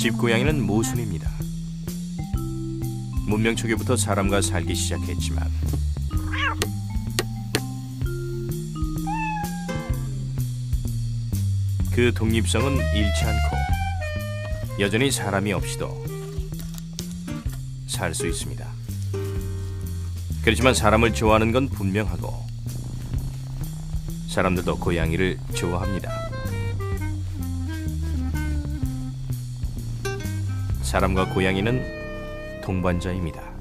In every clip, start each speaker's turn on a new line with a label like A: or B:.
A: 집고양이는 모순입니다. 문명 초기부터 사람과 살기 시작했지만 그 독립성은 잃지 않고 여전히 사람이 없이도 살 수 있습니다. 그렇지만 사람을 좋아하는 건 분명하고 사람들도 고양이를 좋아합니다. 사람과 고양이는 동반자입니다.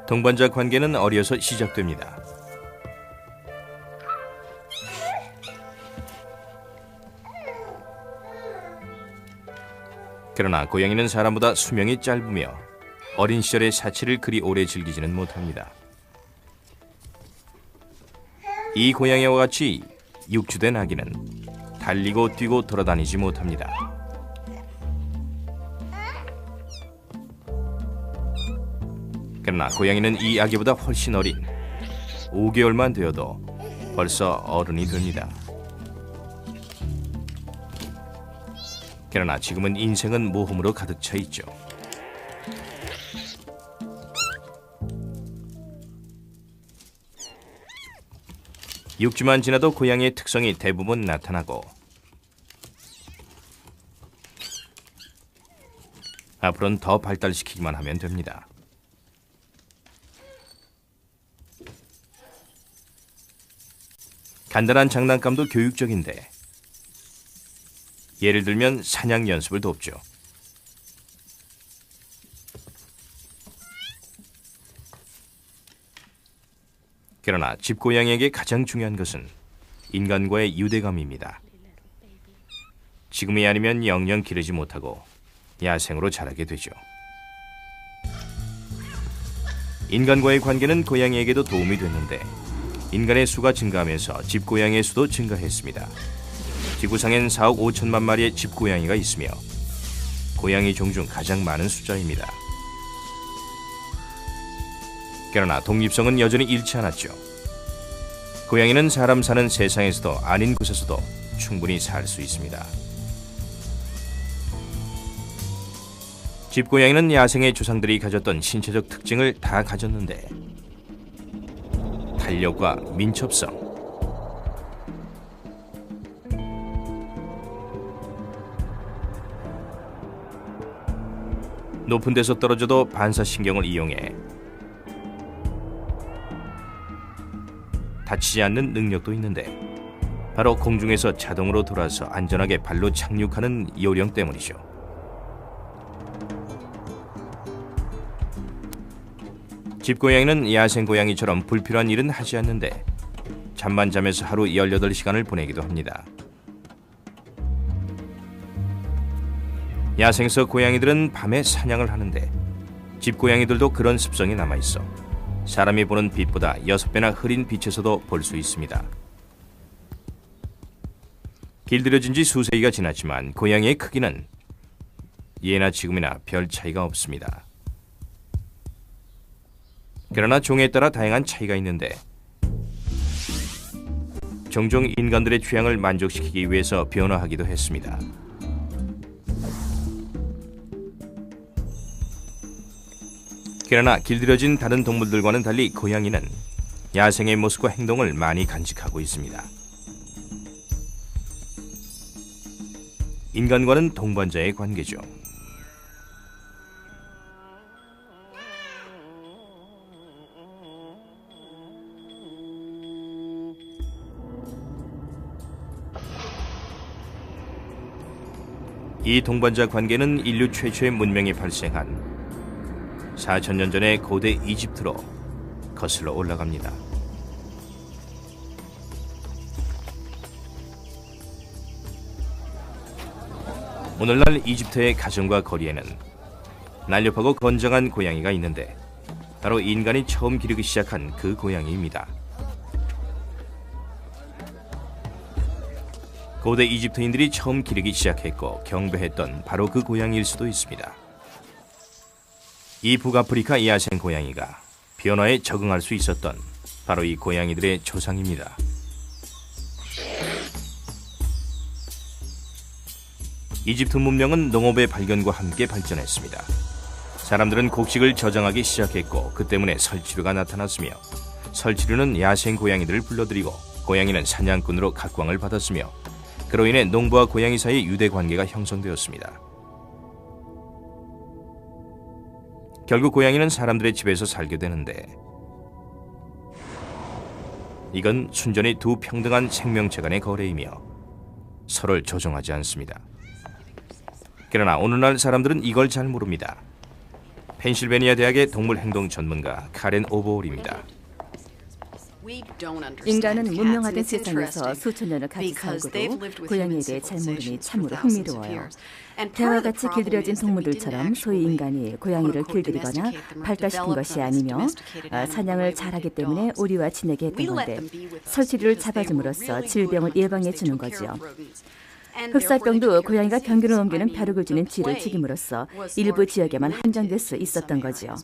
A: 동반자 관계는 어려서 시작됩니다. 그러나 고양이는 사람보다 수명이 짧으며 어린 시절의 사치를 그리 오래 즐기지는 못합니다. 이 고양이와 같이 육주된 아기는 달리고 뛰고 돌아다니지 못합니다. 그러나 고양이는 이 아기보다 훨씬 어린 5개월만 되어도 벌써 어른이 됩니다. 그러나 지금은 인생은 모험으로 가득 차 있죠. 육주만 지나도 고양이의 특성이 대부분 나타나고 앞으로는 더 발달시키기만 하면 됩니다. 간단한 장난감도 교육적인데 예를 들면 사냥 연습을 돕죠. 그러나 집고양이에게 가장 중요한 것은 인간과의 유대감입니다. 지금이 아니면 영영 기르지 못하고 야생으로 자라게 되죠. 인간과의 관계는 고양이에게도 도움이 됐는데 인간의 수가 증가하면서 집고양이의 수도 증가했습니다. 지구상엔 4억 5천만 마리의 집고양이가 있으며 고양이 종 중 가장 많은 숫자입니다. 그러나 독립성은 여전히 잃지 않았죠. 고양이는 사람 사는 세상에서도 아닌 곳에서도 충분히 살 수 있습니다. 집고양이는 야생의 조상들이 가졌던 신체적 특징을 다 가졌는데 탄력과 민첩성, 높은 데서 떨어져도 반사신경을 이용해 다치지 않는 능력도 있는데 바로 공중에서 자동으로 돌아서 안전하게 발로 착륙하는 요령 때문이죠. 집고양이는 야생고양이처럼 불필요한 일은 하지 않는데 잠만 자면서 하루 18시간을 보내기도 합니다. 야생에서 고양이들은 밤에 사냥을 하는데 집고양이들도 그런 습성이 남아있어 사람이 보는 빛보다 6배나 흐린 빛에서도 볼 수 있습니다. 길들여진 지 수세기가 지났지만 고양이의 크기는 예나 지금이나 별 차이가 없습니다. 그러나 종에 따라 다양한 차이가 있는데 종종 인간들의 취향을 만족시키기 위해서 변화하기도 했습니다. 그러나 길들여진 다른 동물들과는 달리 고양이는 야생의 모습과 행동을 많이 간직하고 있습니다. 인간과는 동반자의 관계죠. 이 동반자 관계는 인류 최초의 문명이 발생한 4,000년 전의 고대 이집트로 거슬러 올라갑니다. 오늘날 이집트의 가정과 거리에는 날렵하고 건장한 고양이가 있는데 바로 인간이 처음 기르기 시작한 그 고양이입니다. 고대 이집트인들이 처음 기르기 시작했고 경배했던 바로 그 고양이일 수도 있습니다. 이 북아프리카 야생 고양이가 변화에 적응할 수 있었던 바로 이 고양이들의 조상입니다. 이집트 문명은 농업의 발견과 함께 발전했습니다. 사람들은 곡식을 저장하기 시작했고 그 때문에 설치류가 나타났으며 설치류는 야생 고양이들을 불러들이고 고양이는 사냥꾼으로 각광을 받았으며 그로 인해 농부와 고양이 사이의 유대 관계가 형성되었습니다. 결국 고양이는 사람들의 집에서 살게 되는데 이건 순전히 두 평등한 생명체 간의 거래이며 서로를 조종하지 않습니다. 그러나 오늘날 사람들은 이걸 잘 모릅니다. 펜실베니아 대학의 동물 행동 전문가 카렌 오버홀입니다.
B: 인간은 문명화된 세상에서 수천 년을 같이 살고도 고양이에 대해 잘 모르니 참으로 흥미로워요. 대와 같이 길들여진 동물들처럼 소위 인간이 고양이를 길들이거나 발달시킨 것이 아니며 사냥을 잘하기 때문에 우리와 지내게 했던 건데 설치류를 잡아줌으로써 질병을 예방해 주는 거죠. 흑사병도 고양이가 병균을 옮기는 벼룩을 지닌 쥐를 죽임으로써 일부 지역에만 한정될 수 있었던 거죠.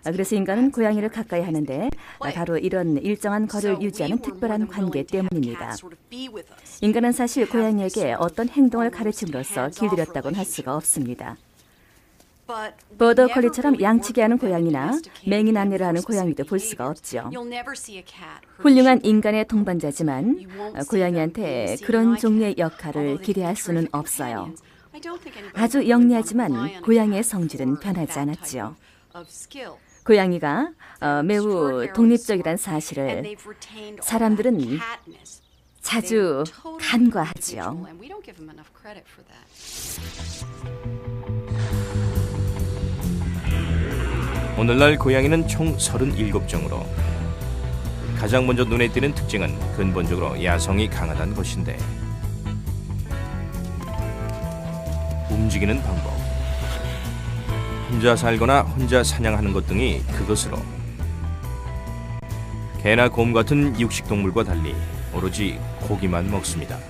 B: 그래서 인간은 고양이를 가까이 하는데 바로 이런 일정한 거리를 유지하는 특별한 관계 때문입니다. 인간은 사실 고양이에게 어떤 행동을 가르침으로써 길들였다고는 할 수가 없습니다. 버더컬리처럼 양치기 하는 고양이나 맹인 안내를 하는 고양이도 볼 수가 없죠. 훌륭한 인간의 동반자지만 고양이한테 그런 종류의 역할을 기대할 수는 없어요. 아주 영리하지만 고양이의 성질은 변하지 않았죠. 고양이가 매우 독립적이란 사실을 사람들은 자주 간과하죠.
A: 오늘날 고양이는 총 37종으로 가장 먼저 눈에 띄는 특징은 근본적으로 야성이 강하다는 것인데 움직이는 방법, 혼자 살거나 혼자 사냥하는 것 등이 그것으로 개나 곰 같은 육식동물과 달리 오로지 고기만 먹습니다.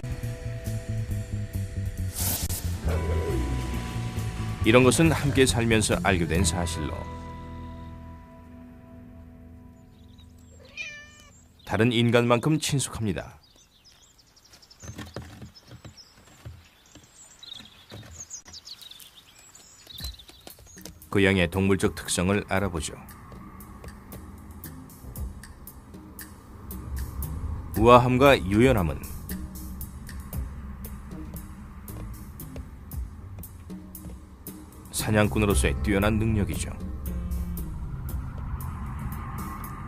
A: 이런 것은 함께 살면서 알게 된 사실로 다른 인간만큼 친숙합니다. 고양이의 동물적 특성을 알아보죠. 우아함과 유연함은 사냥꾼으로서의 뛰어난 능력이죠.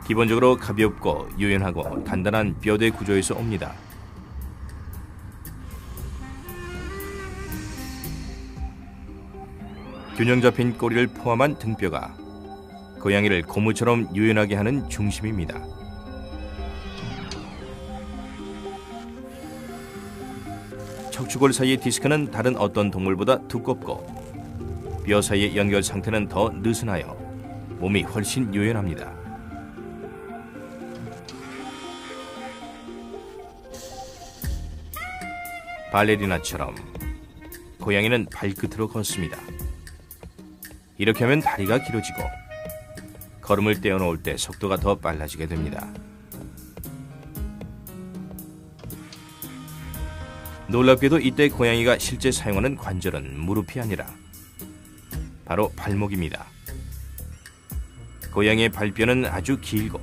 A: 기본적으로 가볍고 유연하고 단단한 뼈대 구조에서 옵니다. 균형 잡힌 꼬리를 포함한 등뼈가 고양이를 고무처럼 유연하게 하는 중심입니다. 척추골 사이의 디스크는 다른 어떤 동물보다 두껍고 뼈 사이의 연결 상태는 더 느슨하여 몸이 훨씬 유연합니다. 발레리나처럼 고양이는 발끝으로 걷습니다. 이렇게 하면 다리가 길어지고 걸음을 떼어놓을 때 속도가 더 빨라지게 됩니다. 놀랍게도 이때 고양이가 실제 사용하는 관절은 무릎이 아니라 바로 발목입니다. 고양이의 발뼈는 아주 길고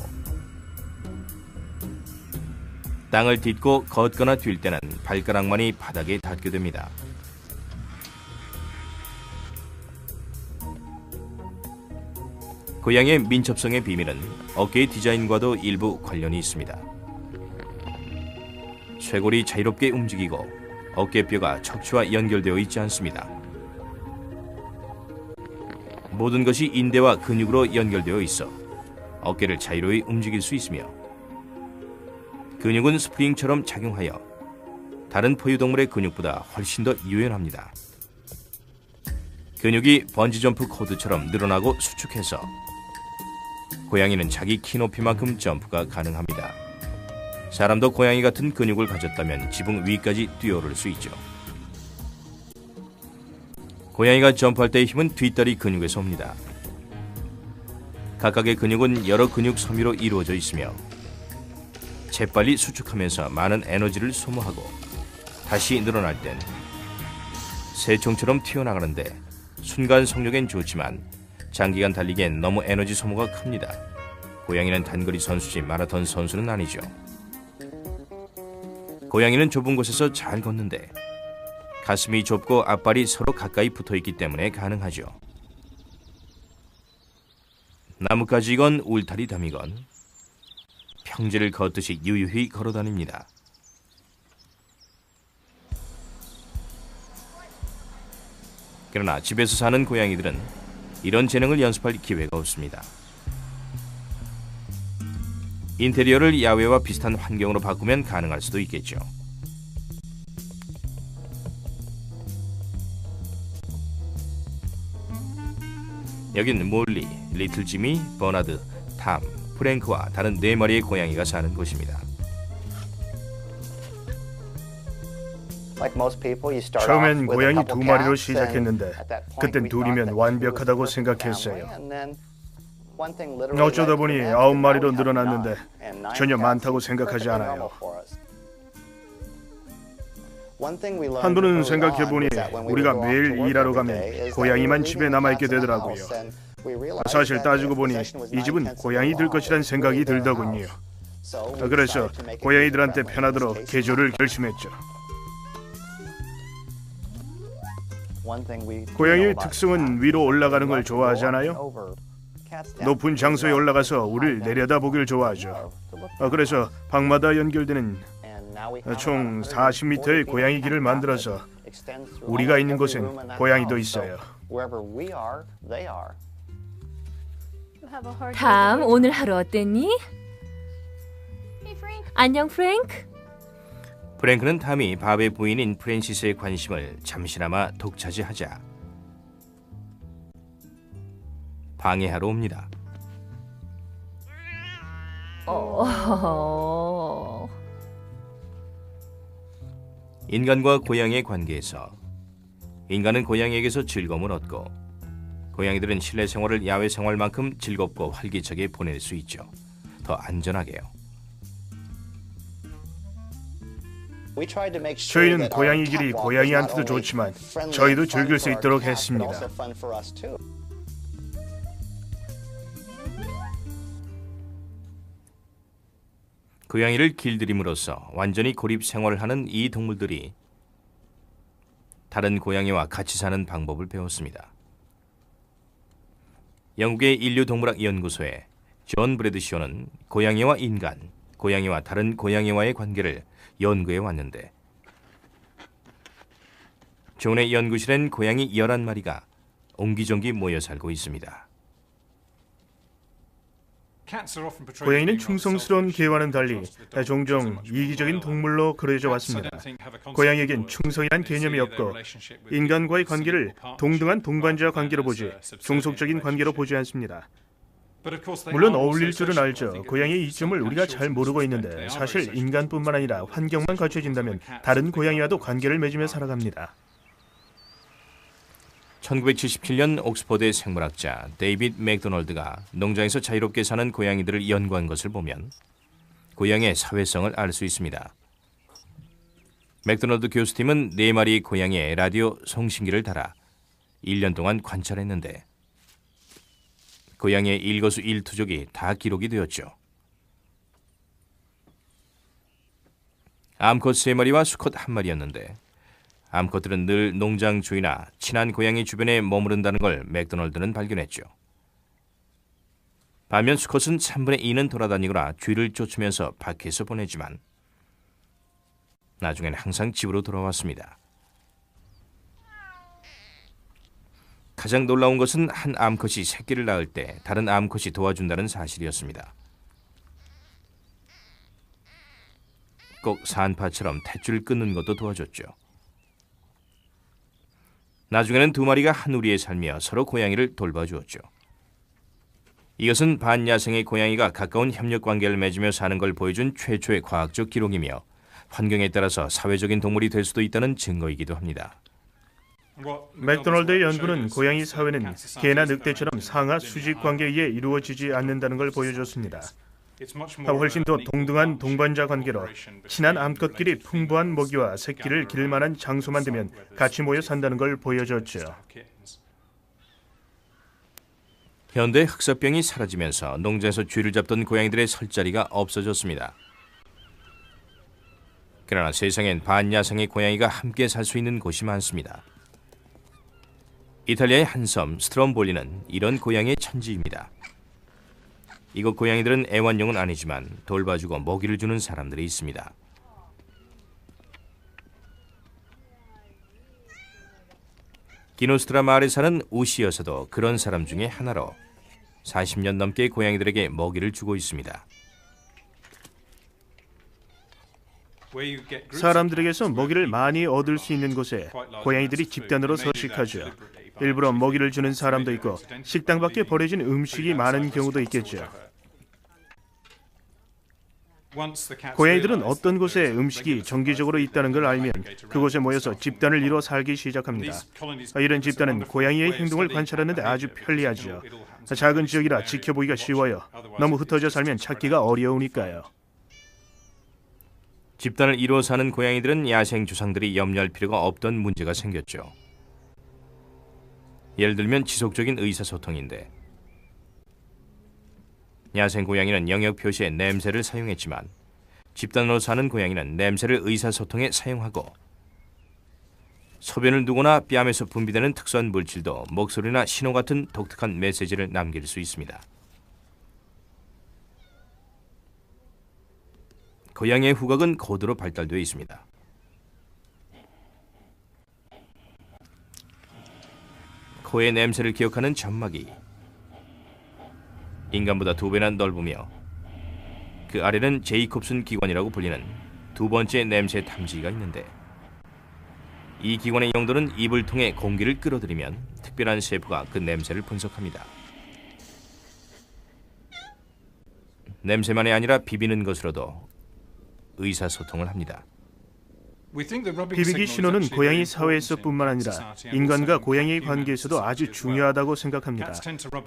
A: 땅을 딛고 걷거나 뛸 때는 발가락만이 바닥에 닿게 됩니다. 고양이의 민첩성의 비밀은 어깨의 디자인과도 일부 관련이 있습니다. 쇄골이 자유롭게 움직이고 어깨뼈가 척추와 연결되어 있지 않습니다. 모든 것이 인대와 근육으로 연결되어 있어 어깨를 자유로이 움직일 수 있으며 근육은 스프링처럼 작용하여 다른 포유동물의 근육보다 훨씬 더 유연합니다. 근육이 번지점프 코드처럼 늘어나고 수축해서 고양이는 자기 키 높이만큼 점프가 가능합니다. 사람도 고양이 같은 근육을 가졌다면 지붕 위까지 뛰어오를 수 있죠. 고양이가 점프할 때의 힘은 뒷다리 근육에서 옵니다. 각각의 근육은 여러 근육 섬유로 이루어져 있으며 재빨리 수축하면서 많은 에너지를 소모하고 다시 늘어날 땐 새총처럼 튀어나가는데 순간 속력엔 좋지만 장기간 달리기엔 너무 에너지 소모가 큽니다. 고양이는 단거리 선수지 마라톤 선수는 아니죠. 고양이는 좁은 곳에서 잘 걷는데 가슴이 좁고 앞발이 서로 가까이 붙어있기 때문에 가능하죠. 나뭇가지건 울타리 담이건 평지를 걷듯이 유유히 걸어다닙니다. 그러나 집에서 사는 고양이들은 이런 재능을 연습할 기회가 없습니다. 인테리어를 야외와 비슷한 환경으로 바꾸면 가능할 수도 있겠죠. 여긴 몰리, 리틀 지미, 버나드, 탐, 프랭크와 다른 4마리의 고양이가 사는 곳입니다.
C: 처음엔 고양이 2마리로 시작했는데 그땐 둘이면 완벽하다고 생각했어요. 어쩌다 보니 9마리로 늘어났는데 전혀 많다고 생각하지 않아요. 한 번은 생각해보니 우리가 매일 일하러 가면 고양이만 집에 남아있게 되더라고요. 사실 따지고 보니 이 집은 고양이들 것이란 생각이 들더군요. 그래서 고양이들한테 편하도록 개조를 결심했죠. 고양이의 특성은 위로 올라가는 걸 좋아하잖아요. 높은 장소에 올라가서 우리를 내려다보길 좋아하죠. 그래서 방마다 연결되는 총 40m의 고양이 길을 만들어서 우리가 있는 곳엔 고양이도 있어요.
D: 탐, 오늘 하루 어땠니? 안녕, 프랭크.
A: 프랭크는 탐이 밥의 부인인 프랜시스의 관심을 잠시나마 독차지하자 방해하러 옵니다. 인간과 고양이의 관계에서 인간은 고양이에게서 즐거움을 얻고 고양이들은 실내 생활을 야외 생활만큼 즐겁고 활기차게 보낼 수 있죠. 더 안전하게요.
C: 저희는 고양이 길이 고양이한테도 좋지만 저희도 즐길 수 있도록 했습니다.
A: 고양이를 길들임으로써 완전히 고립 생활을 하는 이 동물들이 다른 고양이와 같이 사는 방법을 배웠습니다. 영국의 인류동물학 연구소의 존 브래드쇼는 고양이와 인간, 고양이와 다른 고양이와의 관계를 연구해 왔는데 존의 연구실엔 고양이 11마리가 옹기종기 모여 살고 있습니다.
C: 고양이는 충성스러운 개와는 달리 종종 이기적인 동물로 그려져 왔습니다. 고양이에겐 충성이란 개념이 없고 인간과의 관계를 동등한 동반자 관계로 보지 종속적인 관계로 보지 않습니다. 물론 어울릴 줄은 알죠. 고양이의 이점을 우리가 잘 모르고 있는데 사실 인간뿐만 아니라 환경만 갖춰진다면 다른 고양이와도 관계를 맺으며 살아갑니다.
A: 1977년 옥스퍼드의 생물학자 데이빗 맥도널드가 농장에서 자유롭게 사는 고양이들을 연구한 것을 보면 고양이의 사회성을 알 수 있습니다. 맥도널드 교수팀은 4마리의 고양이의 라디오 송신기를 달아 1년 동안 관찰했는데 고양이의 일거수일투족이 다 기록이 되었죠. 암컷 3마리와 수컷 1마리였는데 암컷들은 늘 농장 주인이나 친한 고양이 주변에 머무른다는 걸 맥도널드는 발견했죠. 반면 수컷은 3분의 2는 돌아다니거나 쥐를 쫓으면서 밖에서 보내지만 나중엔 항상 집으로 돌아왔습니다. 가장 놀라운 것은 한 암컷이 새끼를 낳을 때 다른 암컷이 도와준다는 사실이었습니다. 꼭 산파처럼 탯줄을 끊는 것도 도와줬죠. 나중에는 두 마리가 한 우리에 살며 서로 고양이를 돌봐주었죠. 이것은 반야생의 고양이가 가까운 협력 관계를 맺으며 사는 걸 보여준 최초의 과학적 기록이며 환경에 따라서 사회적인 동물이 될 수도 있다는 증거이기도 합니다.
C: 맥도널드의 연구는 고양이 사회는 개나 늑대처럼 상하 수직 관계에 의해 이루어지지 않는다는 걸 보여줬습니다. 훨씬 더 동등한 동반자 관계로 친한 암컷끼리 풍부한 먹이와 새끼를 기를 만한 장소만 되면 같이 모여 산다는 걸 보여줬죠.
A: 현대 흑사병이 사라지면서 농장에서 쥐를 잡던 고양이들의 설 자리가 없어졌습니다. 그러나 세상엔 반야생의 고양이가 함께 살 수 있는 곳이 많습니다. 이탈리아의 한 섬 스트롬볼리는 이런 고양이의 천지입니다. 이곳 고양이들은 애완용은 아니지만 돌봐주고 먹이를 주는 사람들이 있습니다. 기노스트라 마을에 사는 우시 여사도 그런 사람 중에 하나로 40년 넘게 고양이들에게 먹이를 주고 있습니다.
C: 사람들에게서 먹이를 많이 얻을 수 있는 곳에 고양이들이 집단으로 서식하죠. 일부러 먹이를 주는 사람도 있고 식당 밖에 버려진 음식이 많은 경우도 있겠죠. 고양이들은 어떤 곳에 음식이 정기적으로 있다는 걸 알면 그곳에 모여서 집단을 이루어 살기 시작합니다. 이런 집단은 고양이의 행동을 관찰하는 데 아주 편리하죠. 작은 지역이라 지켜보기가 쉬워요. 너무 흩어져 살면 찾기가 어려우니까요.
A: 집단을 이루어 사는 고양이들은 야생 조상들이 염려할 필요가 없던 문제가 생겼죠. 예를 들면 지속적인 의사소통인데 야생 고양이는 영역 표시에 냄새를 사용했지만 집단으로 사는 고양이는 냄새를 의사소통에 사용하고 소변을 두거나 뺨에서 분비되는 특수한 물질도 목소리나 신호 같은 독특한 메시지를 남길 수 있습니다. 고양이의 후각은 고도로 발달되어 있습니다. 코의 냄새를 기억하는 점막이 인간보다 2배나 넓으며 그 아래는 제이콥슨 기관이라고 불리는 두 번째 냄새 탐지기가 있는데 이 기관의 용도는 입을 통해 공기를 끌어들이면 특별한 세포가 그 냄새를 분석합니다. 냄새만이 아니라 비비는 것으로도 의사소통을 합니다.
C: 비비기 신호는 고양이 사회에서뿐만 아니라 인간과 고양이의 관계에서도 아주 중요하다고 생각합니다.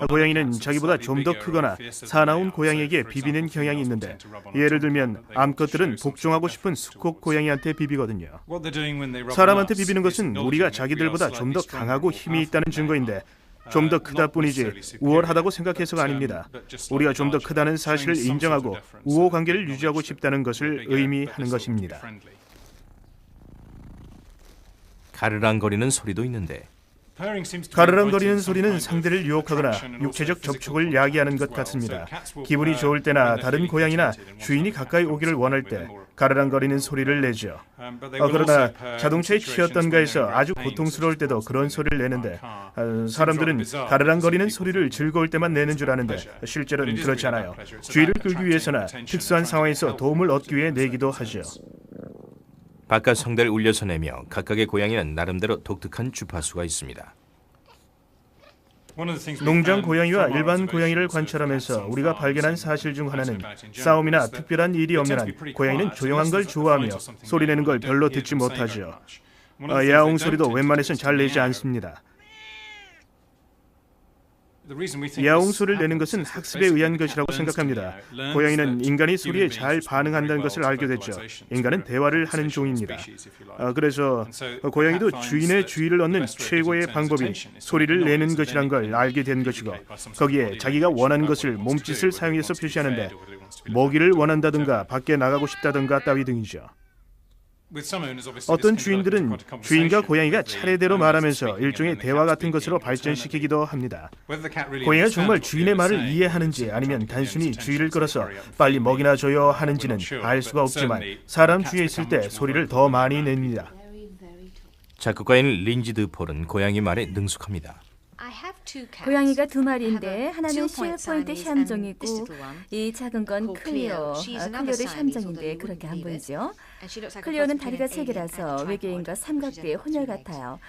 C: 고양이는 자기보다 좀 더 크거나 사나운 고양이에게 비비는 경향이 있는데 예를 들면 암컷들은 복종하고 싶은 수컷 고양이한테 비비거든요. 사람한테 비비는 것은 우리가 자기들보다 좀 더 강하고 힘이 있다는 증거인데 좀 더 크다 뿐이지 우월하다고 생각해서가 아닙니다. 우리가 좀 더 크다는 사실을 인정하고 우호 관계를 유지하고 싶다는 것을 의미하는 것입니다.
A: 가르랑거리는 소리도 있는데
C: 가르랑거리는 소리는 상대를 유혹하거나 육체적 접촉을 야기하는 것 같습니다. 기분이 좋을 때나 다른 고양이나 주인이 가까이 오기를 원할 때 가르랑거리는 소리를 내죠. 그러나 자동차에 치였던가에서 아주 고통스러울 때도 그런 소리를 내는데 사람들은 가르랑거리는 소리를 즐거울 때만 내는 줄 아는데 실제로는 그렇지 않아요. 주의를 끌기 위해서나 특수한 상황에서 도움을 얻기 위해 내기도 하죠.
A: 바깥 성대를 울려서 내며 각각의 고양이는 나름대로 독특한 주파수가 있습니다.
C: 농장 고양이와 일반 고양이를 관찰하면서 우리가 발견한 사실 중 하나는 싸움이나 특별한 일이 없는 한 고양이는 조용한 걸 좋아하며 소리내는 걸 별로 듣지 못하죠. 야옹 소리도 웬만해선 잘 내지 않습니다. 야옹 소리를 내는 것은 학습에 의한 것이라고 생각합니다. 고양이는 인간이 소리에 잘 반응한다는 것을 알게 됐죠. 인간은 대화를 하는 종입니다. 그래서 고양이도 주인의 주의를 얻는 최고의 방법이 소리를 내는 것이란 걸 알게 된 것이고 거기에 자기가 원하는 것을 몸짓을 사용해서 표시하는데 먹이를 원한다든가 밖에 나가고 싶다든가 따위 등이죠. 어떤 주인들은 주인과 고양이가 차례대로 말하면서 일종의 대화 같은 것으로 발전시키기도 합니다. 고양이가 정말 주인의 말을 이해하는지 아니면 단순히 주의를 끌어서 빨리 먹이나 줘요 하는지는 알 수가 없지만 사람 주위에 있을 때 소리를 더 많이 냅니다.
A: 작곡가인 린지 드폴은 고양이 말에 능숙합니다.
B: 고양이가 2마리인데 하나는 쉘포인트 샴종이고 이 작은 건 클리오. 클리오도 샴종인데 그렇게 안 보이죠? 클리오는 다리가 3개라서 외계인과 삼각대의 혼혈 같아요.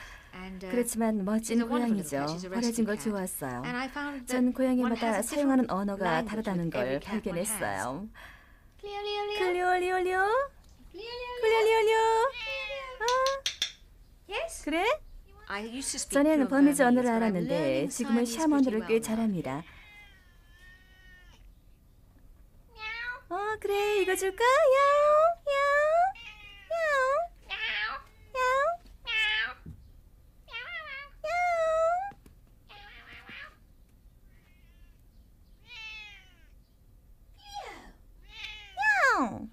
B: 그렇지만 멋진 고양이죠. 버려진 걸 좋아했어요. 전 고양이마다 사용하는 언어가 다르다는 걸 발견했어요. 클리올리올리오? 클리올리올리오? 그래? 전에는 버미즈 언어를 알았는데 지금은 샴 언어를 꽤 잘합니다. 그래, 이거 줄까? 야옹, 야옹, 야옹, 야옹, 야옹, 야옹,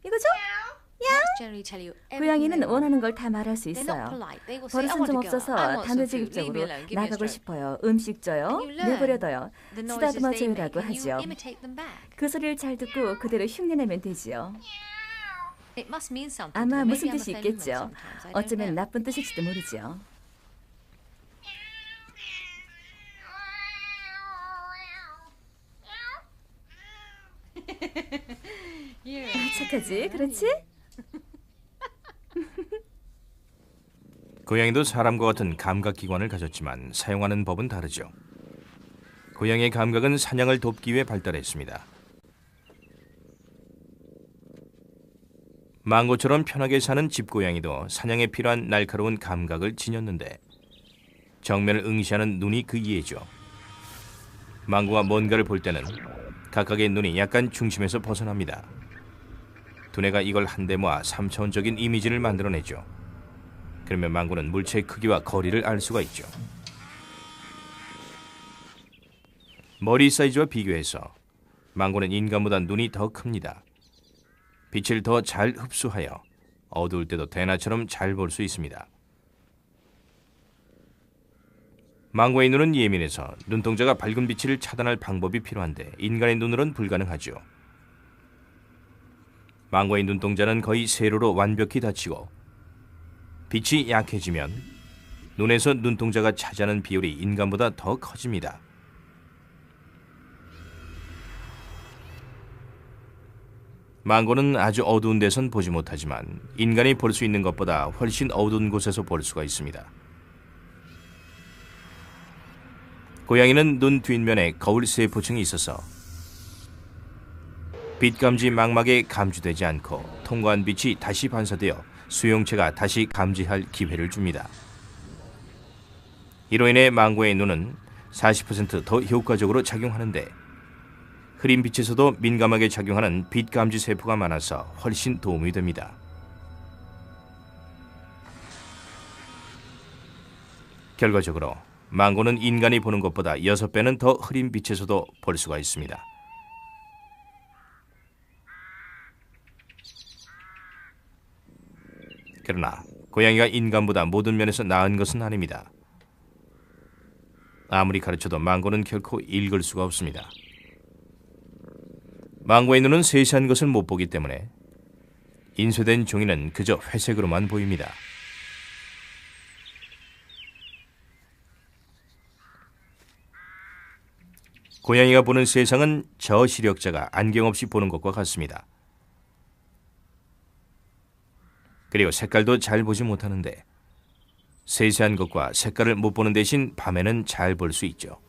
B: 이거 줘? 고양이는 원하는 걸 다 말할 수 있어요. 버릇은 좀 없어서 단도직입적으로 나가고 싶어요. 음식 줘요. 내버려둬요. 쓰다듬어 줘요라고 하죠. 그 소리를 잘 듣고 그대로 흉내내면 되지요. 아마 무슨 뜻이 있겠죠. 어쩌면 나쁜 뜻일지도 모르죠. 착하지? 그렇지?
A: 고양이도 사람과 같은 감각기관을 가졌지만 사용하는 법은 다르죠. 고양이의 감각은 사냥을 돕기 위해 발달했습니다. 망고처럼 편하게 사는 집고양이도 사냥에 필요한 날카로운 감각을 지녔는데 정면을 응시하는 눈이 그 이해죠. 망고가 뭔가를 볼 때는 각각의 눈이 약간 중심에서 벗어납니다. 두뇌가 이걸 한데 모아 3차원적인 이미지를 만들어내죠. 그러면 망고는 물체의 크기와 거리를 알 수가 있죠. 머리 사이즈와 비교해서 망고는 인간보다 눈이 더 큽니다. 빛을 더 잘 흡수하여 어두울 때도 대나처럼 잘 볼 수 있습니다. 망고의 눈은 예민해서 눈동자가 밝은 빛을 차단할 방법이 필요한데 인간의 눈으로는 불가능하죠. 망고의 눈동자는 거의 세로로 완벽히 닫히고 빛이 약해지면 눈에서 눈동자가 차지하는 비율이 인간보다 더 커집니다. 망고는 아주 어두운 데선 보지 못하지만 인간이 볼 수 있는 것보다 훨씬 어두운 곳에서 볼 수가 있습니다. 고양이는 눈 뒷면에 거울 세포층이 있어서 빛감지 망막에 감지되지 않고 통과한 빛이 다시 반사되어 수용체가 다시 감지할 기회를 줍니다. 이로 인해 망고의 눈은 40% 더 효과적으로 작용하는데 흐린 빛에서도 민감하게 작용하는 빛감지 세포가 많아서 훨씬 도움이 됩니다. 결과적으로 망고는 인간이 보는 것보다 6배는 더 흐린 빛에서도 볼 수가 있습니다. 그러나 고양이가 인간보다 모든 면에서 나은 것은 아닙니다. 아무리 가르쳐도 망고는 결코 읽을 수가 없습니다. 망고의 눈은 세세한 것을 못 보기 때문에 인쇄된 종이는 그저 회색으로만 보입니다. 고양이가 보는 세상은 저시력자가 안경 없이 보는 것과 같습니다. 그리고 색깔도 잘 보지 못하는데 세세한 것과 색깔을 못 보는 대신 밤에는 잘 볼 수 있죠.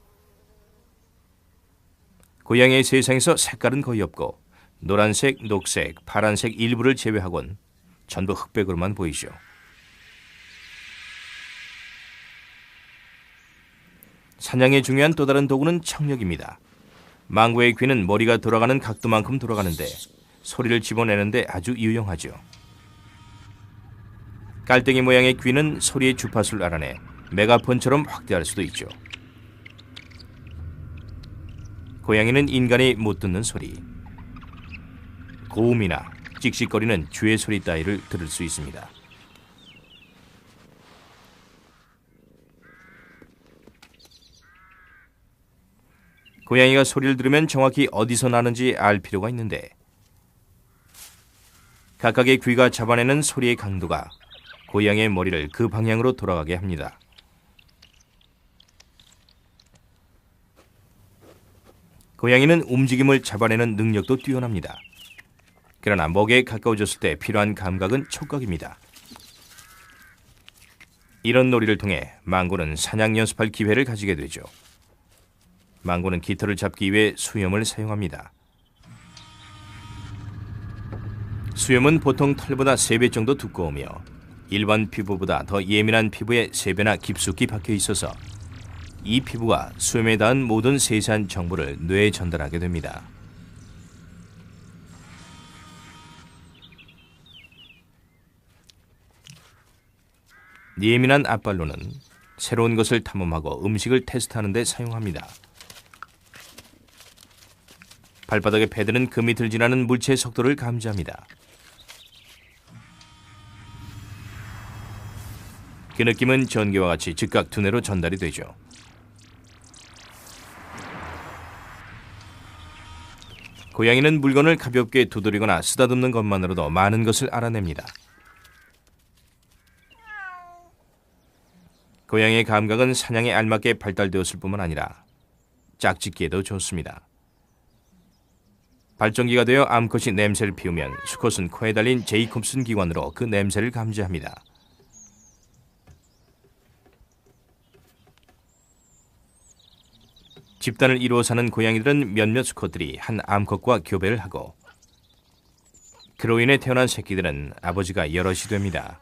A: 고양이의 세상에서 색깔은 거의 없고 노란색, 녹색, 파란색 일부를 제외하곤 전부 흑백으로만 보이죠. 사냥에 중요한 또 다른 도구는 청력입니다. 망고의 귀는 머리가 돌아가는 각도만큼 돌아가는데 소리를 집어내는데 아주 유용하죠. 깔땡이 모양의 귀는 소리의 주파수를 알아내 메가폰처럼 확대할 수도 있죠. 고양이는 인간이 못 듣는 소리, 고음이나 찍찍거리는 쥐의 소리 따위를 들을 수 있습니다. 고양이가 소리를 들으면 정확히 어디서 나는지 알 필요가 있는데 각각의 귀가 잡아내는 소리의 강도가 고양이의 머리를 그 방향으로 돌아가게 합니다. 고양이는 움직임을 잡아내는 능력도 뛰어납니다. 그러나 먹이에 가까워졌을 때 필요한 감각은 촉각입니다. 이런 놀이를 통해 망고는 사냥 연습할 기회를 가지게 되죠. 망고는 깃털을 잡기 위해 수염을 사용합니다. 수염은 보통 털보다 3배 정도 두꺼우며 일반 피부보다 더 예민한 피부에 3배나 깊숙이 박혀 있어서 이 피부가 수염에 닿은 모든 세세한 정보를 뇌에 전달하게 됩니다. 예민한 앞발로는 새로운 것을 탐험하고 음식을 테스트하는 데 사용합니다. 발바닥의 패드는 그 밑을 지나는 물체의 속도를 감지합니다. 그 느낌은 전기와 같이 즉각 두뇌로 전달이 되죠. 고양이는 물건을 가볍게 두드리거나 쓰다듬는 것만으로도 많은 것을 알아냅니다. 고양이의 감각은 사냥에 알맞게 발달되었을 뿐만 아니라 짝짓기에도 좋습니다. 발전기가 되어 암컷이 냄새를 피우면 수컷은 코에 달린 제이콥슨 기관으로 그 냄새를 감지합니다. 집단을 이루어 사는 고양이들은 몇몇 수컷들이 한 암컷과 교배를 하고 그로 인해 태어난 새끼들은 아버지가 여럿이 됩니다.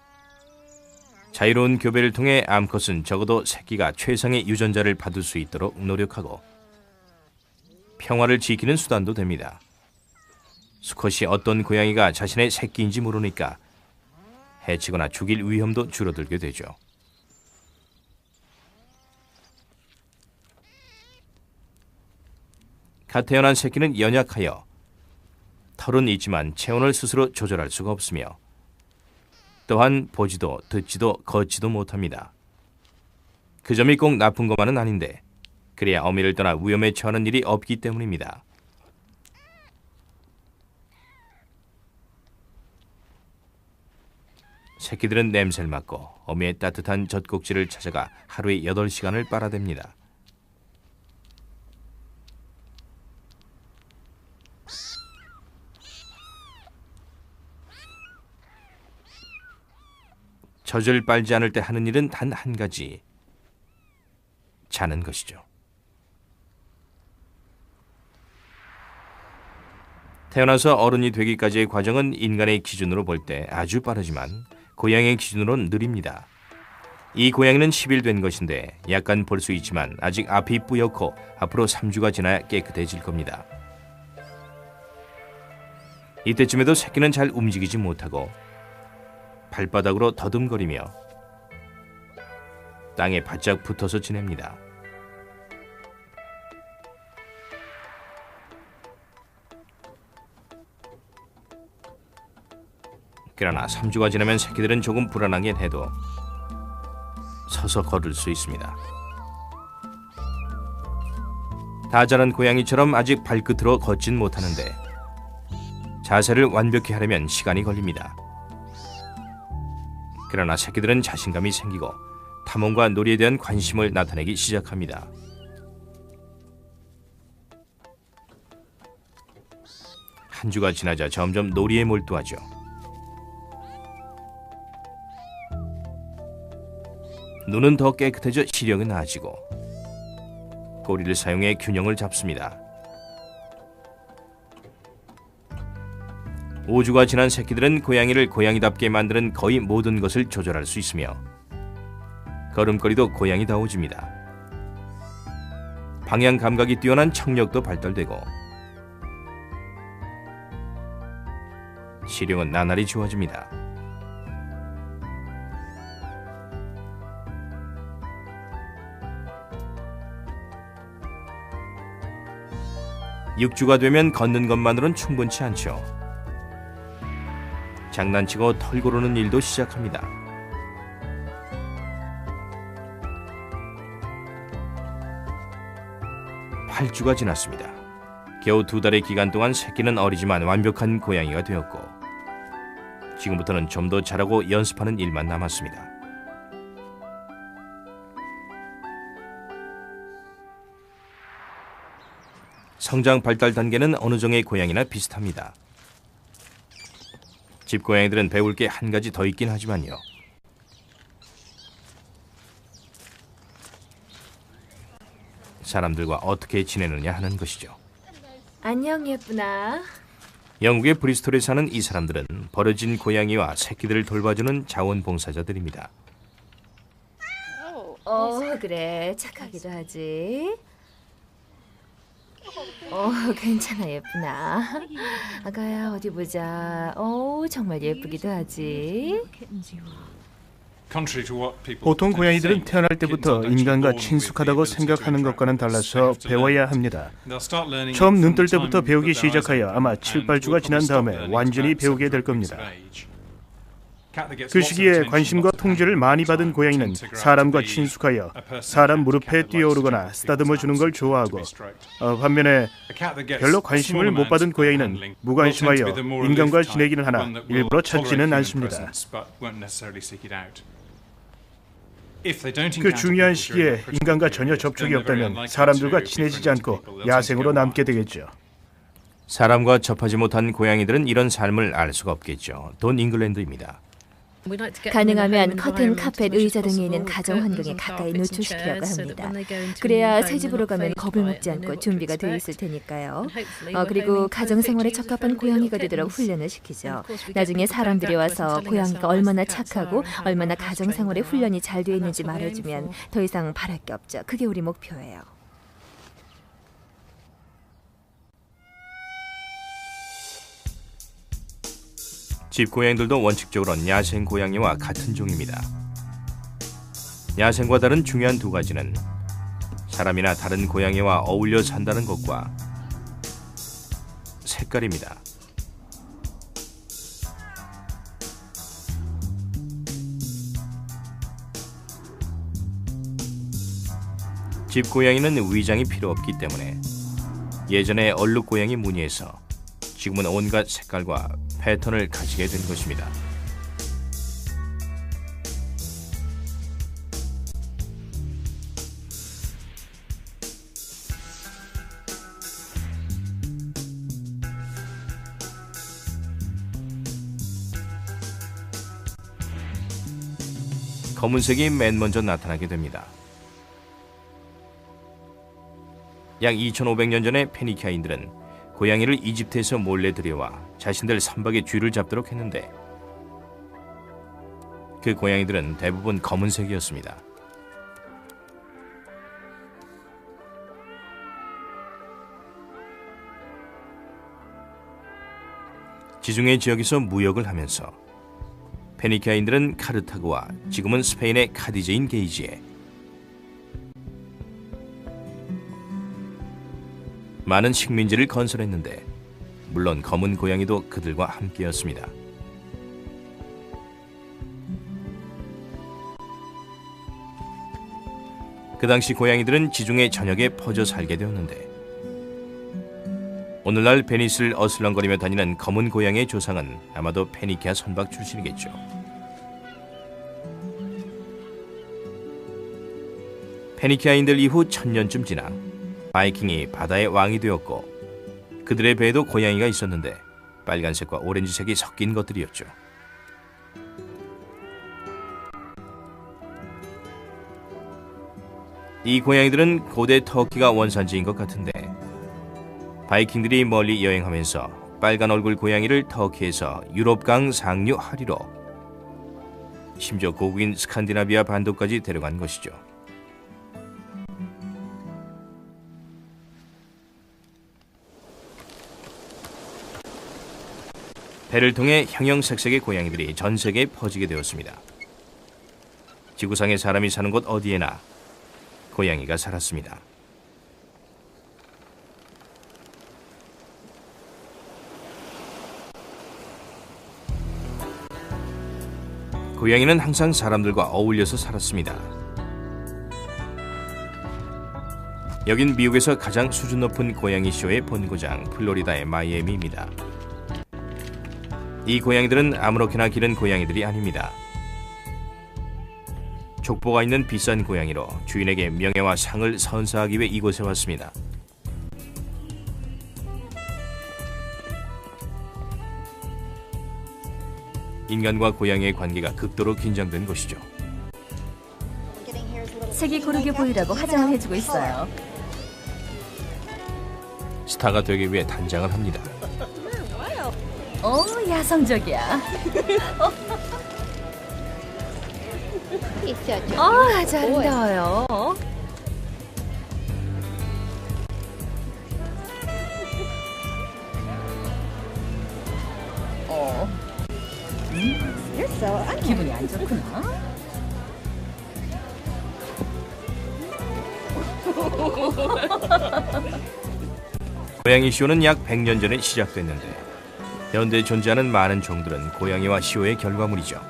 A: 자유로운 교배를 통해 암컷은 적어도 새끼가 최상의 유전자를 받을 수 있도록 노력하고 평화를 지키는 수단도 됩니다. 수컷이 어떤 고양이가 자신의 새끼인지 모르니까 해치거나 죽일 위험도 줄어들게 되죠. 갓 태어난 새끼는 연약하여 털은 있지만 체온을 스스로 조절할 수가 없으며 또한 보지도 듣지도 걷지도 못합니다. 그 점이 꼭 나쁜 것만은 아닌데 그래야 어미를 떠나 위험에 처하는 일이 없기 때문입니다. 새끼들은 냄새를 맡고 어미의 따뜻한 젖꼭지를 찾아가 하루에 8시간을 빨아댑니다. 젖을 빨지 않을 때 하는 일은 단 한 가지, 자는 것이죠. 태어나서 어른이 되기까지의 과정은 인간의 기준으로 볼 때 아주 빠르지만 고양이의 기준으로는 느립니다. 이 고양이는 10일 된 것인데 약간 볼 수 있지만 아직 앞이 뿌옇고 앞으로 3주가 지나야 깨끗해질 겁니다. 이때쯤에도 새끼는 잘 움직이지 못하고 발바닥으로 더듬거리며 땅에 바짝 붙어서 지냅니다. 그러나 3주가 지나면 새끼들은 조금 불안하긴 해도 서서 걸을 수 있습니다. 다 자란 고양이처럼 아직 발끝으로 걷진 못하는데 자세를 완벽히 하려면 시간이 걸립니다. 그러나 새끼들은 자신감이 생기고 탐험과 놀이에 대한 관심을 나타내기 시작합니다. 한 주가 지나자 점점 놀이에 몰두하죠. 눈은 더 깨끗해져 시력은 나아지고 꼬리를 사용해 균형을 잡습니다. 5주가 지난 새끼들은 고양이를 고양이답게 만드는 거의 모든 것을 조절할 수 있으며 걸음걸이도 고양이다워집니다. 방향 감각이 뛰어난 청력도 발달되고 시력은 나날이 좋아집니다. (6주가) 되면 걷는 것만으로는 충분치 않죠. 장난치고 털 고르는 일도 시작합니다. 8주가 지났습니다. 겨우 2달의 기간 동안 새끼는 어리지만 완벽한 고양이가 되었고 지금부터는 좀 더 자라고 연습하는 일만 남았습니다. 성장 발달 단계는 어느 종의 고양이나 비슷합니다. 집고양이들은 배울 게 한 가지 더 있긴 하지만요. 사람들과 어떻게 지내느냐 하는 것이죠.
D: 안녕 예쁘나.
A: 영국의 브리스톨에 사는 이 사람들은 버려진 고양이와 새끼들을 돌봐주는 자원봉사자들입니다.
D: 그래 착하기도 하지. 괜찮아 예쁘나. 아가야 어디 보자. 정말 예쁘기도 하지.
C: 보통 고양이들은 태어날 때부터 인간과 친숙하다고 생각하는 것과는 달라서 배워야 합니다. 처음 눈 뜰 때부터 배우기 시작하여 아마 7, 8주가 지난 다음에 완전히 배우게 될 겁니다. 그 시기에 관심과 통제를 많이 받은 고양이는 사람과 친숙하여 사람 무릎에 뛰어오르거나 쓰다듬어 주는 걸 좋아하고, 반면에 별로 관심을 못 받은 고양이는 무관심하여 인간과 지내기는 하나 일부러 찾지는 않습니다. 그 중요한 시기에 인간과 전혀 접촉이 없다면 사람들과 친해지지 않고 야생으로 남게 되겠죠.
A: 사람과 접하지 못한 고양이들은 이런 삶을 알 수가 없겠죠. 돈 잉글랜드입니다.
D: 가능하면 커튼, 카펫, 의자 등에 있는 가정 환경에 가까이 노출시키려고 합니다. 그래야 새 집으로 가면 겁을 먹지 않고 준비가 돼 있을 테니까요. 그리고 가정생활에 적합한 고양이가 되도록 훈련을 시키죠. 나중에 사람들이 와서 고양이가 얼마나 착하고 얼마나 가정생활에 훈련이 잘 돼 있는지 말해주면 더 이상 바랄 게 없죠. 그게 우리 목표예요.
A: 집고양이들도 원칙적으로는 야생 고양이와 같은 종입니다. 야생과 다른 중요한 두 가지는 사람이나 다른 고양이와 어울려 산다는 것과 색깔입니다. 집고양이는 위장이 필요 없기 때문에 예전에 얼룩고양이 무늬에서 지금은 온갖 색깔과 패턴을 가지게 된 것입니다. 검은색이 맨 먼저 나타나게 됩니다. 약 2500년 전에 페니키아인들은 고양이를 이집트에서 몰래 들여와 자신들 선박의 쥐를 잡도록 했는데 그 고양이들은 대부분 검은색이었습니다. 지중해 지역에서 무역을 하면서 페니키아인들은 카르타고와 지금은 스페인의 카디제인 게이지에 많은 식민지를 건설했는데 물론 검은 고양이도 그들과 함께였습니다. 그 당시 고양이들은 지중해 전역에 퍼져 살게 되었는데 오늘날 베니스를 어슬렁거리며 다니는 검은 고양이의 조상은 아마도 페니키아 선박 출신이겠죠. 페니키아인들 이후 1000년쯤 지나 바이킹이 바다의 왕이 되었고 그들의 배에도 고양이가 있었는데 빨간색과 오렌지색이 섞인 것들이었죠. 이 고양이들은 고대 터키가 원산지인 것 같은데 바이킹들이 멀리 여행하면서 빨간 얼굴 고양이를 터키에서 유럽강 상류하류로 심지어 고국인 스칸디나비아 반도까지 데려간 것이죠. 배를 통해 형형색색의 고양이들이 전 세계에 퍼지게 되었습니다. 지구상에 사람이 사는 곳 어디에나 고양이가 살았습니다. 고양이는 항상 사람들과 어울려서 살았습니다. 여긴 미국에서 가장 수준 높은 고양이 쇼의 본고장 플로리다의 마이애미입니다. 이 고양이들은 아무렇게나 기른 고양이들이 아닙니다. 족보가 있는 비싼 고양이로 주인에게 명예와 상을 선사하기 위해 이곳에 왔습니다. 인간과 고양이의 관계가 극도로 긴장된 것이죠.
B: 색이 고르게 보이라고 화장을 해주고 있어요.
A: 스타가 되기 위해 단장을 합니다.
B: 야성적이야.
D: 아주 아름다워요.
B: 기분이 안 좋구나.
A: 고양이 쇼는 약 100년 전에 시작됐는데 현대 존재하는 많은 종들은 고양이와 쇼의 결과물이죠.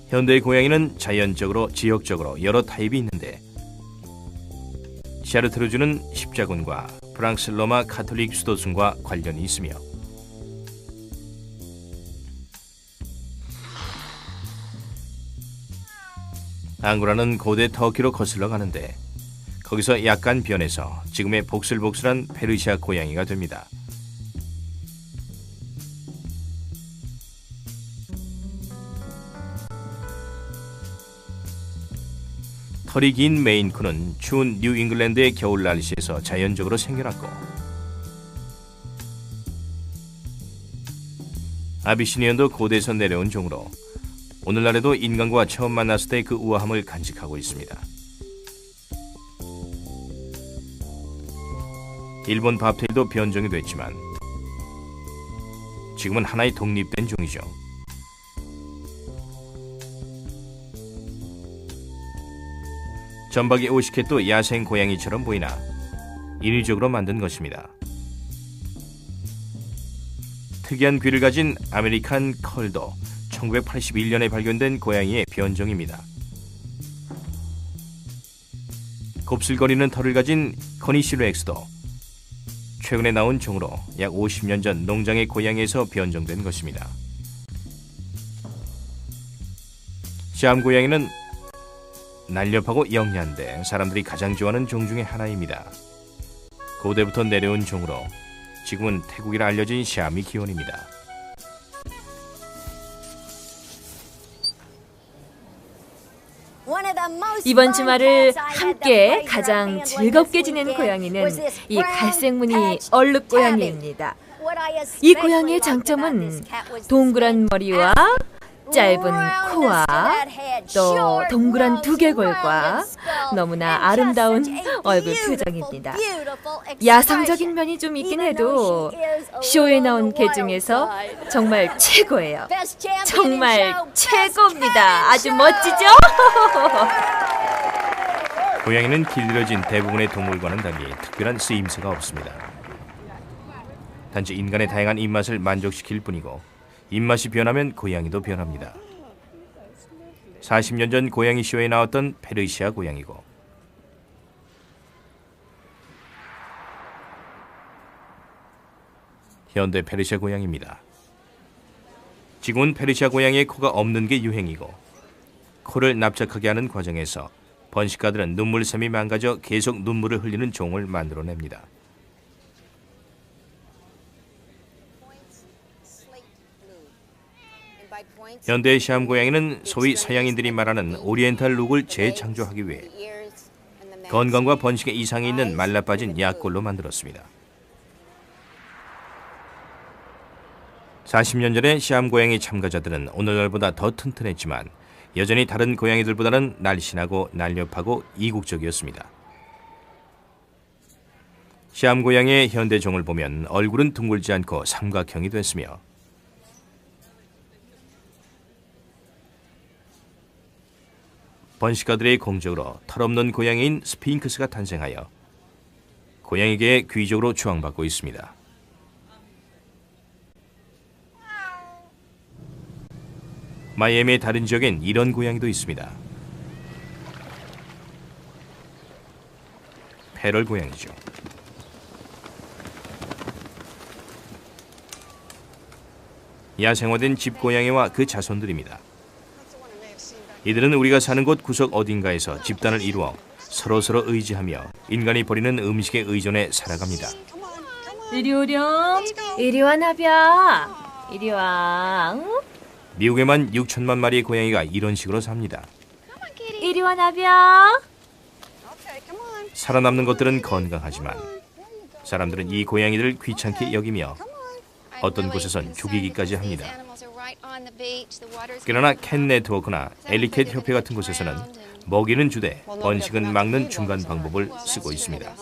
A: 현대의 고양이는 자연적으로 지역적으로 여러 타입이 있는데 샤르트르주는 십자군과 프랑스 로마 가톨릭 수도승과 관련이 있으며 앙고라는 고대 터키로 거슬러 가는데 거기서 약간 변해서 지금의 복슬복슬한 페르시아 고양이가 됩니다. 털이 긴 메인쿤은 추운 뉴잉글랜드의 겨울 날씨에서 자연적으로 생겨났고 아비시니언도 고대에서 내려온 종으로 오늘날에도 인간과 처음 만났을 때 그 우아함을 간직하고 있습니다. 일본 밥테일도 변종이 됐지만 지금은 하나의 독립된 종이죠. 점박이 오시켓도 야생 고양이처럼 보이나 인위적으로 만든 것입니다. 특이한 귀를 가진 아메리칸 컬도 1981년에 발견된 고양이의 변종입니다. 곱슬거리는 털을 가진 커니시르엑스도 최근에 나온 종으로 약 50년 전 농장의 고양이에서 변종된 것입니다. 시암 고양이는 날렵하고 영리한데 사람들이 가장 좋아하는 종 중에 하나입니다. 고대부터 내려온 종으로 지금은 태국이라 알려진 시암이 기원입니다.
D: 이번 주말을 함께 가장 즐겁게 지낸 고양이는 이 갈색무늬 얼룩 고양이입니다. 이 고양이의 장점은 동그란 머리와 짧은 코와 또 동그란 두개골과 너무나 아름다운 얼굴 표정입니다. 야성적인 면이 좀 있긴 해도 쇼에 나온 개 중에서 정말 최고예요. 정말 최고입니다. 아주 멋지죠?
A: 고양이는 길들여진 대부분의 동물과는 달리 특별한 쓰임새가 없습니다. 단지 인간의 다양한 입맛을 만족시킬 뿐이고 입맛이 변하면 고양이도 변합니다. 40년 전 고양이 쇼에 나왔던 페르시아 고양이고 현대 페르시아 고양이입니다. 지금은 페르시아 고양이의 코가 없는 게 유행이고 코를 납작하게 하는 과정에서 번식가들은 눈물샘이 망가져 계속 눈물을 흘리는 종을 만들어냅니다. 현대의 시암 고양이는 소위 서양인들이 말하는 오리엔탈 룩을 재창조하기 위해 건강과 번식에 이상이 있는 말라빠진 약골로 만들었습니다. 40년 전의 시암 고양이 참가자들은 오늘날보다 더 튼튼했지만 여전히 다른 고양이들보다는 날씬하고 날렵하고 이국적이었습니다. 시암 고양이의 현대 종을 보면 얼굴은 둥글지 않고 삼각형이 됐으며 번식가들의 공적으로 털없는 고양이인 스핑크스가 탄생하여 고양이계의 귀족으로 추앙받고 있습니다. 마이애미의 다른 지역엔 이런 고양이도 있습니다. 페럴 고양이죠. 야생화된 집고양이와 그 자손들입니다. 이들은 우리가 사는 곳 구석 어딘가에서 집단을 이루어 서로서로 의지하며 인간이 버리는 음식에 의존해 살아갑니다.
B: 이리 오렴.
D: 이리 와 나비야. 이리 와. 응?
A: 미국에만 6천만 마리의 고양이가 이런 식으로 삽니다.
D: 이리 와 나비야.
A: 살아남는 것들은 건강하지만 사람들은 이 고양이들을 귀찮게 여기며 어떤 곳에선 죽이기까지 합니다. 그러나 캣 네트워크나 엘리캣 협회 같은 곳에서는 먹이는 주되 번식은 막는 중간 방법을 쓰고 있습니다.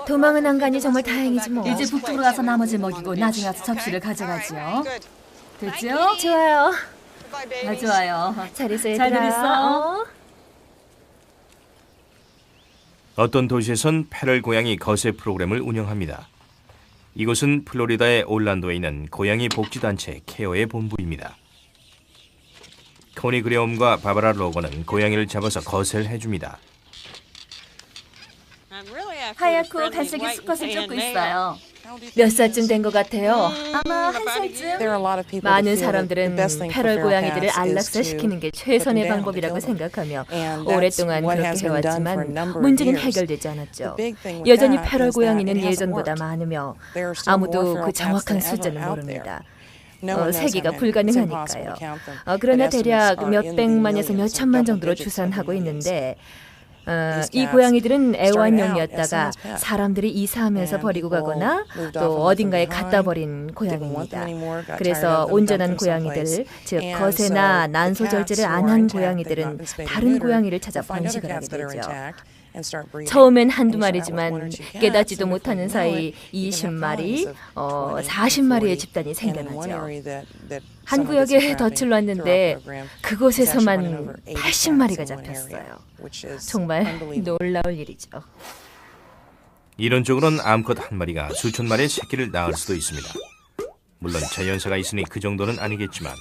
D: 도망은 안 가니 정말 다행이지 뭐.
B: 이제 북쪽으로 가서 나머지 먹이고 나중에 와서 접시를 가져가지요. 됐죠?
D: 좋아요.
B: 좋아요.
D: 잘 있어
B: 잘
D: 얘들아.
B: 있어.
A: 어떤 도시에선 패럴 고양이 거세 프로그램을 운영합니다. 이곳은 플로리다의 올란도에 있는 고양이 복지단체 케어의 본부입니다. 코니 그레엄과 바바라 로건은 고양이를 잡아서 거세를 해줍니다.
B: 하얗고 갈색의 수컷을 쫓고 있어요.
D: 몇 살쯤 된 것 같아요?
B: 아마 한 살쯤?
D: 많은 사람들은 패럴 고양이들을 안락사시키는 게 최선의 방법이라고 생각하며 오랫동안 그렇게 해왔지만 문제는 해결되지 않았죠. 여전히 패럴 고양이는 예전보다 많으며 아무도 그 정확한 숫자는 모릅니다. 세기가 불가능하니까요. 그러나 대략 몇백만에서 몇천만 정도로 추산하고 있는데 이 고양이들은 애완용이었다가 사람들이 이사하면서 버리고 가거나 또 어딘가에 갖다 버린 고양이입니다. 그래서 온전한 고양이들, 즉 거세나 난소절제를 안 한 고양이들은 다른 고양이를 찾아 번식을 하게 되죠. 처음엔 한두 마리지만 깨닫지도 못하는 사이 20마리, 40마리의 집단이 생겨나죠. 한 구역에 덫을 놨는데 그곳에서만 80마리가 잡혔어요. 정말 놀라울 일이죠.
A: 이론적으로는 암컷 한 마리가 수천 마리의 새끼를 낳을 수도 있습니다. 물론 자연사가 있으니 그 정도는 아니겠지만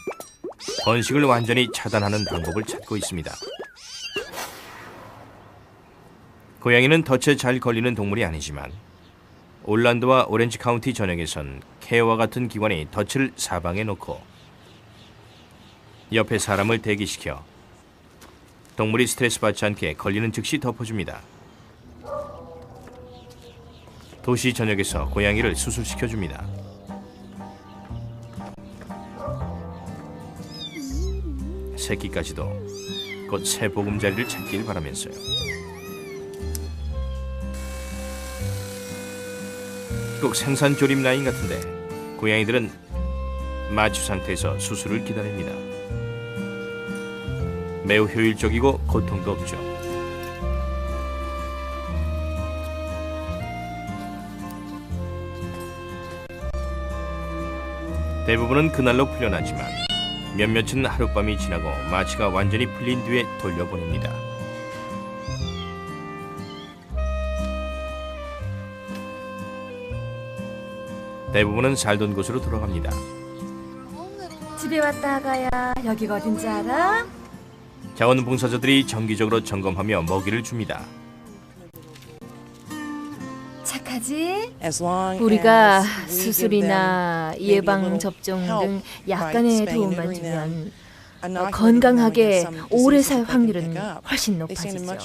A: 번식을 완전히 차단하는 방법을 찾고 있습니다. 고양이는 덫에 잘 걸리는 동물이 아니지만 올란도와 오렌지 카운티 전역에선 케어와 같은 기관이 덫을 사방에 놓고 옆에 사람을 대기시켜 동물이 스트레스 받지 않게 걸리는 즉시 덮어줍니다. 도시 전역에서 고양이를 수술시켜줍니다. 새끼까지도 곧 새 보금자리를 찾길 바라면서요. 꼭 생산조림 라인 같은데 고양이들은 마취 상태에서 수술을 기다립니다. 매우 효율적이고 고통도 없죠. 대부분은 그날로 풀려나지만 몇몇은 하룻밤이 지나고 마취가 완전히 풀린 뒤에 돌려보냅니다. 대부분은 살던 곳으로 돌아갑니다.
B: 집에 왔다가야 여기가 어딘지 알아?
A: 자원봉사자들이 정기적으로 점검하며 먹이를 줍니다.
B: 착하지?
D: 우리가 수술이나 예방 접종 등 약간의 도움만 주면 건강하게 오래 살 확률은 훨씬 높아지죠.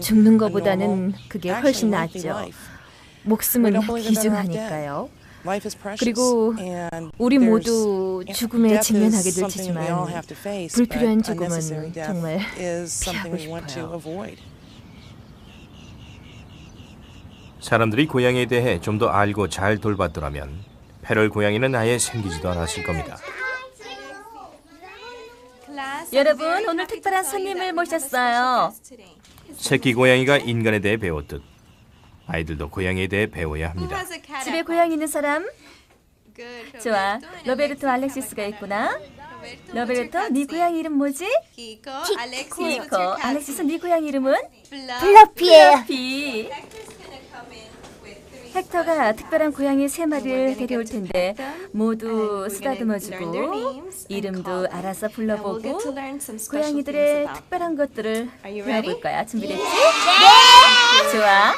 D: 죽는 것보다는 그게 훨씬 낫죠. 목숨은 귀중하니까요. 그리고 우리 모두 죽음에 직면하게 될 테지만 불필요한 죽음은 정말 피하고 싶어요.
A: 사람들이 고양이에 대해 좀 더 알고 잘 돌봤더라면 패럴 고양이는 아예 생기지도 않았을 겁니다.
B: 여러분, 오늘 특별한 손님을 모셨어요.
A: 새끼 고양이가 인간에 대해 배웠듯 아이들도 고양이에 대해 배워야 합니다.
B: 집에 고양이 있는 사람? 좋아, 로베르토 알렉시스가 있구나. 로베르토, 네 고양이 이름 뭐지? 키코. 알렉시스, 네 고양이 이름은? 플러피. 헥터가 특별한 고양이 3마리를 데려올 텐데 모두 쓰다듬어주고 이름도 알아서 불러보고 고양이들의 특별한 것들을 배워볼 거야. 준비됐지? 네! 좋아.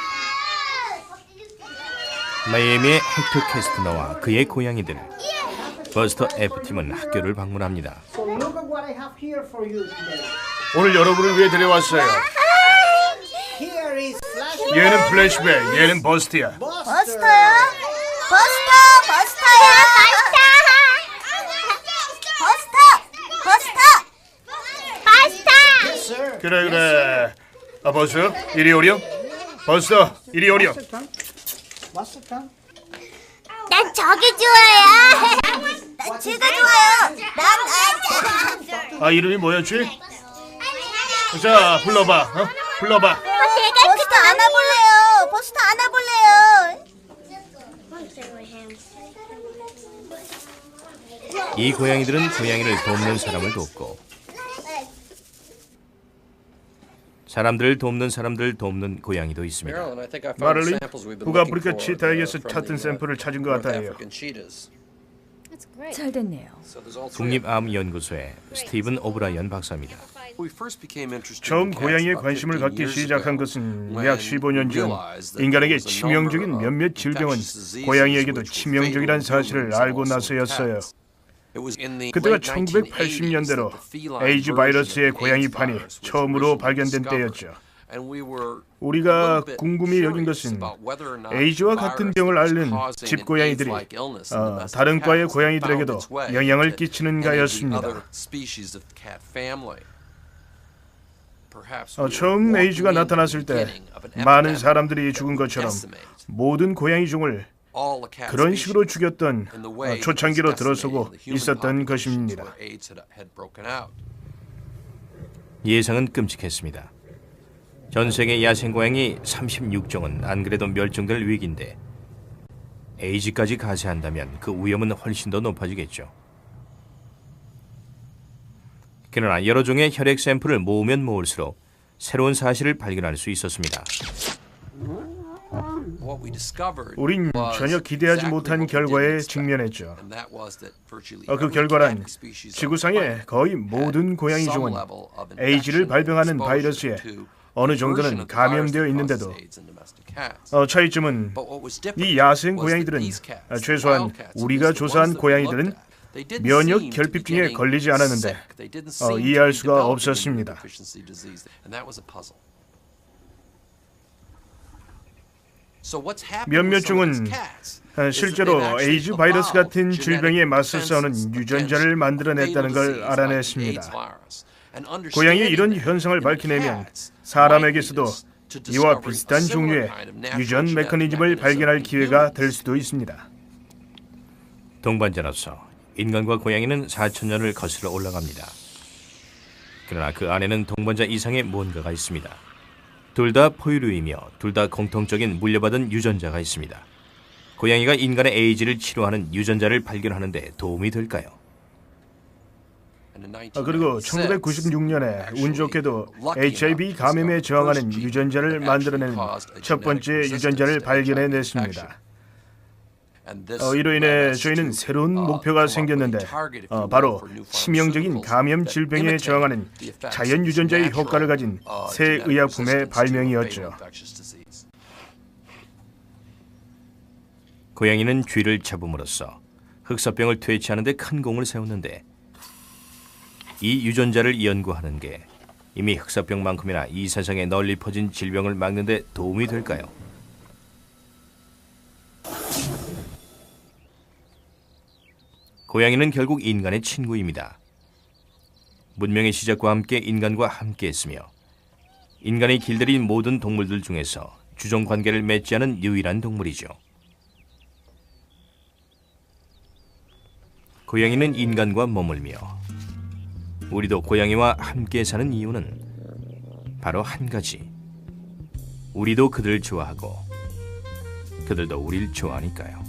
A: 마이애미의 헥터 캐스트너와 그의 고양이들. 버스터 F팀은 학교를 방문합니다.
C: 오늘 여러분을 위해 데려왔어요. 얘는 플래시백, 얘는 버스트야.
B: 버스터야? 버스터야? 버스터!
C: 그래. 아, 버스, 이리 오렴. 버스, 이리 오렴.
E: 난 저기 좋아요. 난 제가 좋아요.
C: 아, 이름이 뭐였지? 자, 불러봐. 불러봐.
E: 내가 버스터 안아볼래요. 버스터 안아볼래요.
A: 이 고양이들은 고양이를 돕는 사람을 돕고 사람들을 돕는 사람들을 돕는 고양이도 있습니다.
C: 마를리, 북아프리카 치타에게서 찾던 샘플을 찾은 것 같아요.
B: 잘 됐네요.
A: 국립암연구소의 스티븐 오브라이언 박사입니다.
C: 처음 고양이에 관심을 갖기 시작한 것은 약 15년 전 인간에게 치명적인 몇몇 질병은 고양이에게도 치명적이란 사실을 알고 나서였어요. 그때가 1980년대로 에이즈 바이러스의 고양이판이 처음으로 발견된 때였죠. 우리가 궁금히 여긴 것은 에이즈와 같은 병을 앓는 집고양이들이 다른 과의 고양이들에게도 영향을 끼치는가였습니다. 처음 에이즈가 나타났을 때 많은 사람들이 죽은 것처럼 모든 고양이 종을 그런 식으로 죽였던 초창기로 들어서고 있었던 것입니다.
A: 예상은 끔찍했습니다. 전 세계 야생 고양이 36종은 안 그래도 멸종될 위기인데 에이즈까지 가세한다면 그 위험은 훨씬 더 높아지겠죠. 그러나 여러 종의 혈액 샘플을 모으면 모을수록 새로운 사실을 발견할 수 있었습니다.
C: 우린 전혀 기대하지 못한 결과에 직면했죠. 그 결과란 지구상의 거의 모든 고양이 종은 에이즈를 발병하는 바이러스에 어느 정도는 감염되어 있는데도 차이점은 이 야생 고양이들은 최소한 우리가 조사한 고양이들은 면역 결핍증에 걸리지 않았는데 이해할 수가 없었습니다. 몇몇 종은 실제로 에이즈 바이러스 같은 질병에 맞서 싸우는 유전자를 만들어냈다는 걸 알아냈습니다. 고양이의 이런 현상을 밝혀내면 사람에게서도 이와 비슷한 종류의 유전 메커니즘을 발견할 기회가 될 수도 있습니다.
A: 동반자로서 인간과 고양이는 4천년을 거슬러 올라갑니다. 그러나 그 안에는 동반자 이상의 뭔가가 있습니다. 둘 다 포유류이며 둘 다 공통적인 물려받은 유전자가 있습니다. 고양이가 인간의 에이즈를 치료하는 유전자를 발견하는 데 도움이 될까요?
C: 그리고 1996년에 운 좋게도 HIV 감염에 저항하는 유전자를 만들어내는 첫 번째 유전자를 발견해냈습니다. 이로 인해 저희는 새로운 목표가 생겼는데 바로 치명적인 감염 질병에 저항하는 자연 유전자의 효과를 가진 새 의약품의 발명이었죠.
A: 고양이는 쥐를 잡음으로써 흑사병을 퇴치하는 데 큰 공을 세웠는데 이 유전자를 연구하는 게 이미 흑사병만큼이나 이 세상에 널리 퍼진 질병을 막는 데 도움이 될까요? 고양이는 결국 인간의 친구입니다. 문명의 시작과 함께 인간과 함께했으며 인간이 길들인 모든 동물들 중에서 주종 관계를 맺지 않은 유일한 동물이죠. 고양이는 인간과 머물며 우리도 고양이와 함께 사는 이유는 바로 한 가지. 우리도 그들을 좋아하고 그들도 우리를 좋아하니까요.